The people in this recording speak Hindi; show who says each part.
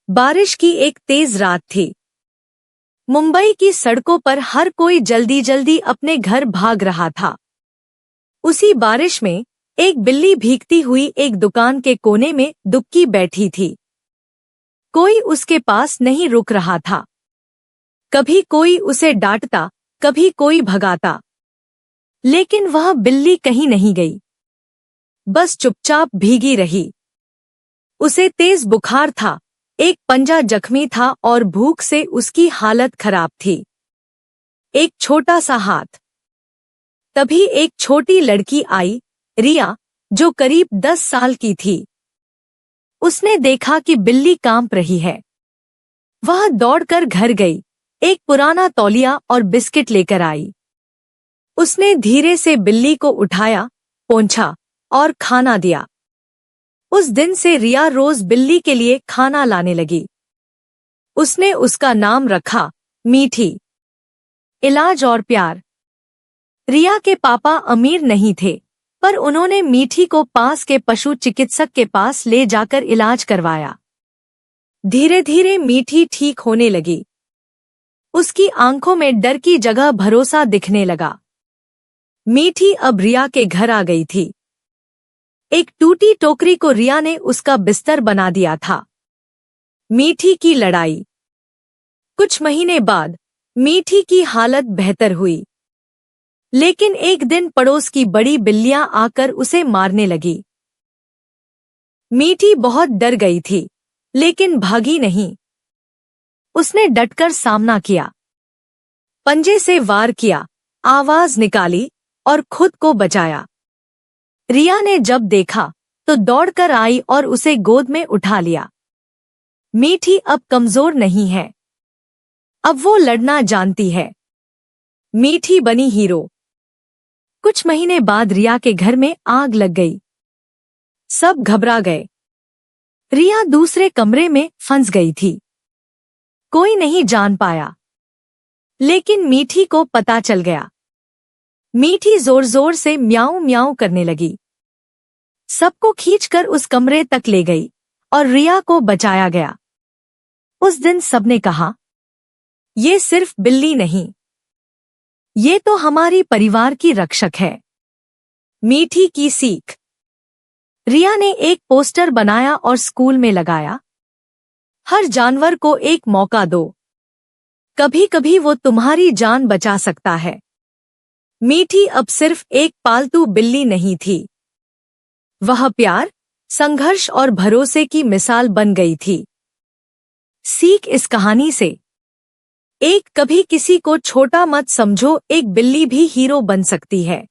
Speaker 1: बारिश की एक तेज रात थी। मुंबई की सड़कों पर हर कोई जल्दी जल्दी अपने घर भाग रहा था। उसी बारिश में एक बिल्ली भीगती हुई एक दुकान के कोने में दुबकी बैठी थी। कोई उसके पास नहीं रुक रहा था। कभी कोई उसे डांटता, कभी कोई भगाता, लेकिन वह बिल्ली कहीं नहीं गई, बस चुपचाप भीगी रही। उसे तेज बुखार था, एक पंजा जख्मी था और भूख से उसकी हालत खराब थी। एक छोटा सा हाथ। तभी एक छोटी लड़की आई, रिया, जो करीब 10 साल की थी। उसने देखा कि बिल्ली कांप रही है। वह दौड़कर घर गई, एक पुराना तौलिया और बिस्किट लेकर आई। उसने धीरे से बिल्ली को उठाया, पोंछा और खाना दिया। उस दिन से रिया रोज बिल्ली के लिए खाना लाने लगी। उसने उसका नाम रखा मीठी। इलाज और प्यार। रिया के पापा अमीर नहीं थे, पर उन्होंने मीठी को पास के पशु चिकित्सक के पास ले जाकर इलाज करवाया। धीरे धीरे मीठी ठीक होने लगी। उसकी आंखों में डर की जगह भरोसा दिखने लगा। मीठी अब रिया के घर आ गई थी। एक टूटी टोकरी को रिया ने उसका बिस्तर बना दिया था। मीठी की लड़ाई। कुछ महीने बाद मीठी की हालत बेहतर हुई, लेकिन एक दिन पड़ोस की बड़ी बिल्लियां आकर उसे मारने लगी। मीठी बहुत डर गई थी, लेकिन भागी नहीं। उसने डटकर सामना किया, पंजे से वार किया, आवाज निकाली और खुद को बचाया। रिया ने जब देखा तो दौड़कर आई और उसे गोद में उठा लिया। मीठी अब कमजोर नहीं है, अब वो लड़ना जानती है। मीठी बनी हीरो। कुछ महीने बाद रिया के घर में आग लग गई। सब घबरा गए। रिया दूसरे कमरे में फंस गई थी। कोई नहीं जान पाया, लेकिन मीठी को पता चल गया। मीठी जोर जोर से म्याऊं म्याऊं करने लगी। सबको खींचकर उस कमरे तक ले गई और रिया को बचाया गया। उस दिन सबने कहा, ये सिर्फ बिल्ली नहीं, ये तो हमारी परिवार की रक्षक है। मीठी की सीख। रिया ने एक पोस्टर बनाया और स्कूल में लगाया, हर जानवर को एक मौका दो, कभी कभी वो तुम्हारी जान बचा सकता है। मीठी अब सिर्फ एक पालतू बिल्ली नहीं थी, वह प्यार, संघर्ष और भरोसे की मिसाल बन गई थी। सीख इस कहानी से, कभी किसी को छोटा मत समझो, एक बिल्ली भी हीरो बन सकती है।